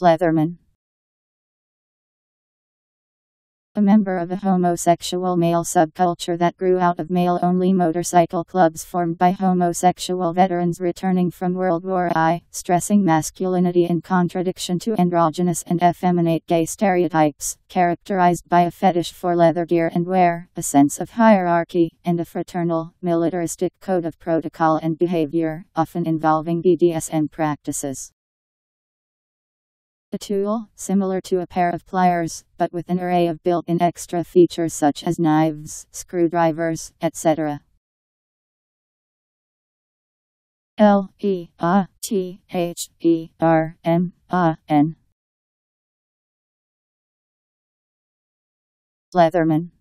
Leatherman. A member of a homosexual male subculture that grew out of male-only motorcycle clubs formed by homosexual veterans returning from World War I, stressing masculinity in contradiction to androgynous and effeminate gay stereotypes, characterized by a fetish for leather gear and wear, a sense of hierarchy, and a fraternal, militaristic code of protocol and behavior, often involving BDSM practices. A tool, similar to a pair of pliers, but with an array of built-in extra features such as knives, screwdrivers, etc. Leatherman.